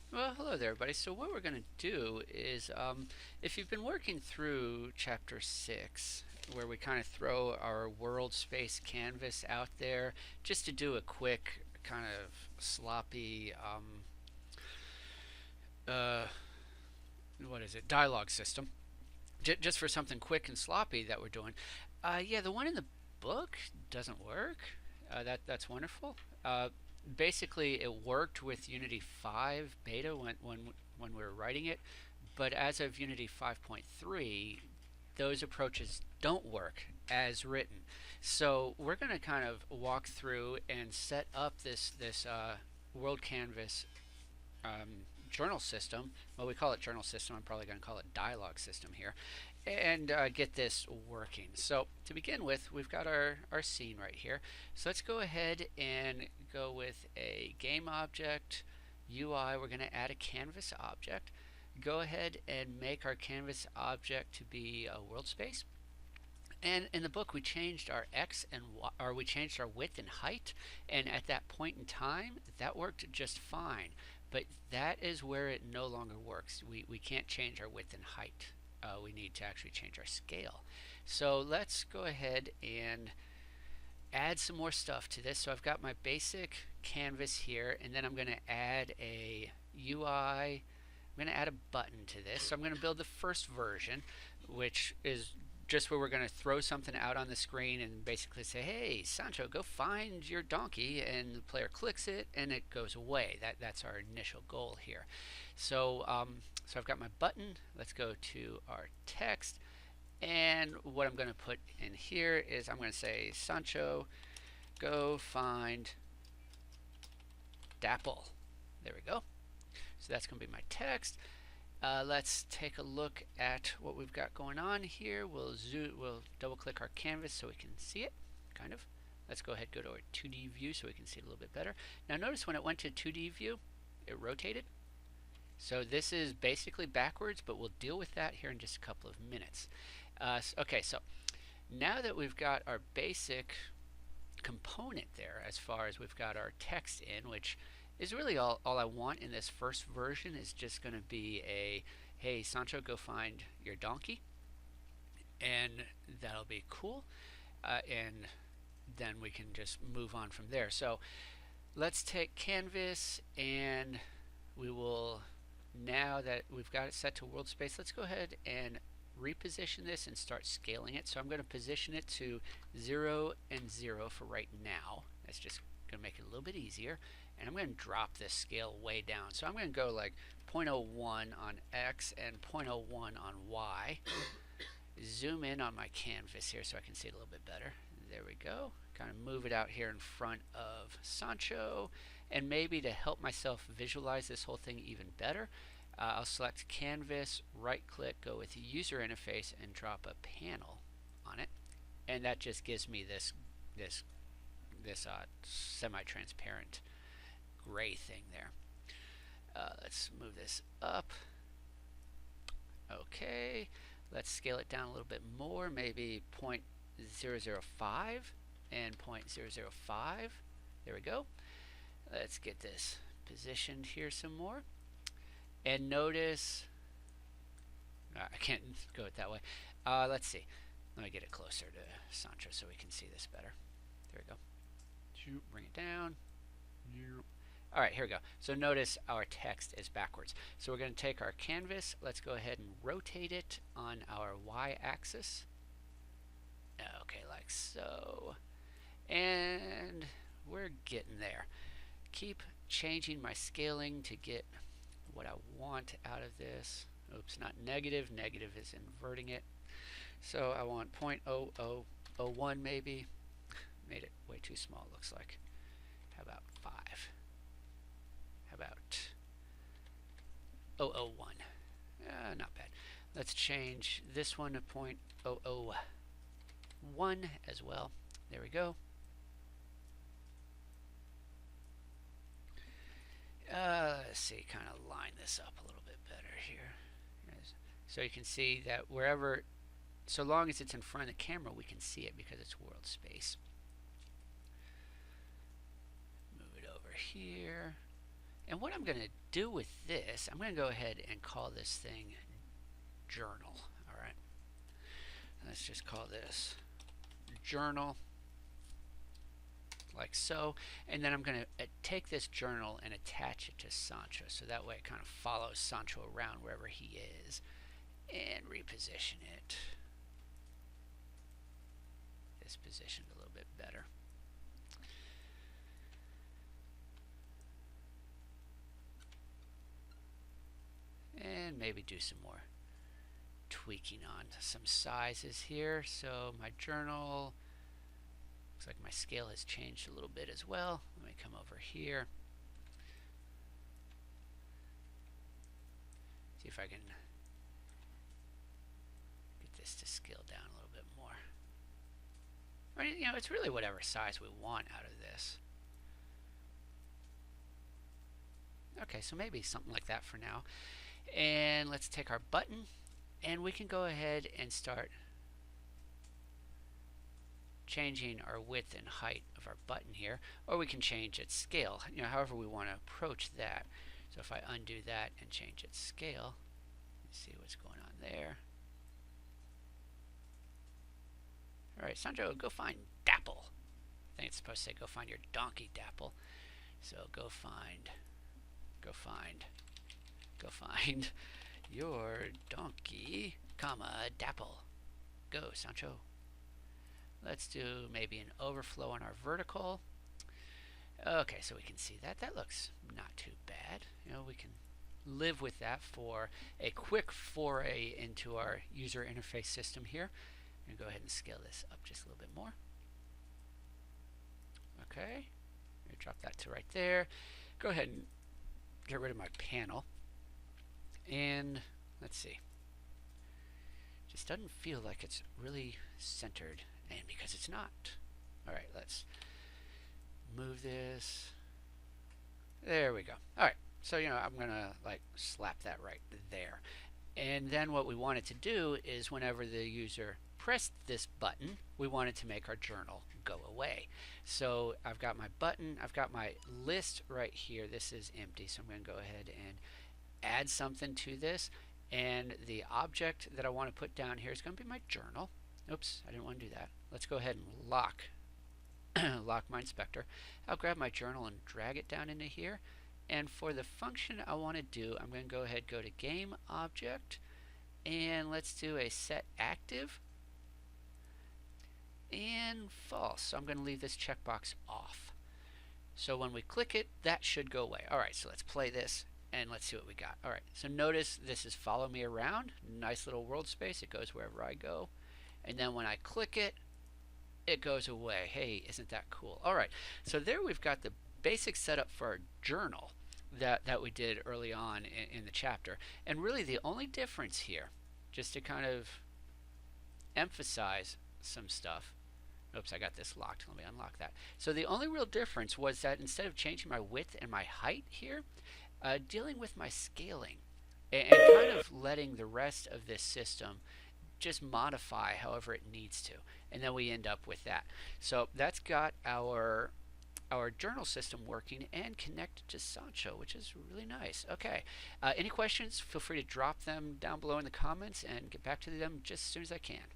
Well, hello there, everybody. So what we're going to do is, if you've been working through Chapter 6, where we kind of throw our world space canvas out there, just to do a quick, kind of sloppy, uh, what is it, dialogue system, just for something quick and sloppy that we're doing. Yeah, the one in the book doesn't work. That's wonderful. Basically, it worked with Unity 5 beta when we were writing it, but as of Unity 5.3, those approaches don't work as written. So we're going to kind of walk through and set up this world canvas journal system. Well, we call it journal system. I'm probably going to call it dialogue system here, and get this working. So to begin with, we've got our scene right here. So let's go ahead and go with a game object, UI. We're going to add a canvas object. Go ahead and make our canvas object to be a world space. And in the book, we changed our x and y, or we changed our width and height, and at that point in time, that worked just fine. But that is where it no longer works. We can't change our width and height. We need to actually change our scale. So let's go ahead and add some more stuff to this. So I've got my basic canvas here, and then I'm going to add a UI. I'm going to add a button to this. So I'm going to build the first version, which is just where we're going to throw something out on the screen and basically say, hey, Sancho, go find your donkey, and the player clicks it and it goes away. That's our initial goal here. So I've got my button. Let's go to our text, and what I'm going to put in here is I'm going to say, Sancho, go find Dapple. There we go. So that's going to be my text. Let's take a look at what we've got going on here. We'll double click our canvas so we can see it, kind of. Let's go ahead and go to our 2D view so we can see it a little bit better. Now notice when it went to 2D view, it rotated. So this is basically backwards, but we'll deal with that here in just a couple of minutes. Okay, so now that we've got our basic component there, as far as we've got our text in, which is really all I want in this first version, is just going to be a, hey, Sancho, go find your donkey. And that'll be cool. And then we can just move on from there. So let's take canvas, and we will, now that we've got it set to world space, let's go ahead and reposition this and start scaling it. So I'm going to position it to 0 and 0 for right now. That's just going to make it a little bit easier. And I'm going to drop this scale way down. So I'm going to go like 0.01 on X and 0.01 on Y. Zoom in on my canvas here so I can see it a little bit better. There we go. Kind of move it out here in front of Sancho. And maybe to help myself visualize this whole thing even better, I'll select canvas, right click, go with user interface, and drop a panel on it. And that just gives me this semi-transparent gray thing there. Let's move this up. Okay, let's scale it down a little bit more, maybe 0.005 and 0.005. There we go. Let's get this positioned here some more. And notice, I can't go it that way. Let's see. Let me get it closer to Sancho so we can see this better. There we go. Bring it down. All right, here we go. So notice our text is backwards. So we're going to take our canvas. Let's go ahead and rotate it on our y-axis. Okay, like so. And we're getting there. Keep changing my scaling to get what I want out of this. Oops, not negative. Negative is inverting it. So I want 0.0001 maybe. Made it way too small, looks like. How about 5? How about 0.001? Not bad. Let's change this one to 0.001 as well. There we go. Let's see, kind of line this up a little bit better here. So you can see that wherever, so long as it's in front of the camera, we can see it because it's world space. Move it over here. And what I'm going to do with this, I'm going to go ahead and call this thing journal. All right. Let's just call this journal, like so. And then I'm going to take this journal and attach it to Sancho, so that way it kind of follows Sancho around wherever he is, and reposition it. This positioned a little bit better. And maybe do some more tweaking on some sizes here. So my journal, looks like my scale has changed a little bit as well. Let me come over here. See if I can get this to scale down a little bit more. I mean, you know, it's really whatever size we want out of this. Okay, so maybe something like that for now. And let's take our button, and we can go ahead and start changing our width and height of our button here, or we can change its scale, you know, however we want to approach that. So if I undo that and change its scale, let's see what's going on there. All right, Sandro, go find Dapple. I think it's supposed to say go find your donkey, Dapple. So go find your donkey, comma, Dapple. Go, Sancho. Let's do maybe an overflow on our vertical. Okay, so we can see that. That looks not too bad. You know, we can live with that for a quick foray into our user interface system here. I'm going to go ahead and scale this up just a little bit more. Okay, I'm going to drop that to right there. Go ahead and get rid of my panel. And let's see. Just doesn't feel like it's really centered, and because it's not. All right, let's move this. There we go. All right, so you know, I'm gonna like slap that right there. And then what we want it to do is whenever the user pressed this button, we want it to make our journal go away. So I've got my button, I've got my list right here. This is empty, so I'm going to go ahead and add something to this. And the object that I want to put down here is going to be my journal. Oops, I didn't want to do that. Let's go ahead and lock my inspector. I'll grab my journal and drag it down into here. And for the function I want to do, I'm going to go ahead, go to game object, and let's do a set active and false. So I'm going to leave this checkbox off. So when we click it, that should go away. All right, so let's play this and let's see what we got. All right, so notice this is follow me around. Nice little world space. It goes wherever I go. And then when I click it, it goes away. Hey, isn't that cool? All right, so there we've got the basic setup for our journal that we did early on in the chapter. And really the only difference here, just to kind of emphasize some stuff. Oops, I got this locked. Let me unlock that. So the only real difference was that instead of changing my width and my height here, dealing with my scaling and kind of letting the rest of this system just modify however it needs to. And then we end up with that. So that's got our journal system working and connected to Sancho, which is really nice. Okay, any questions? Feel free to drop them down below in the comments and get back to them just as soon as I can.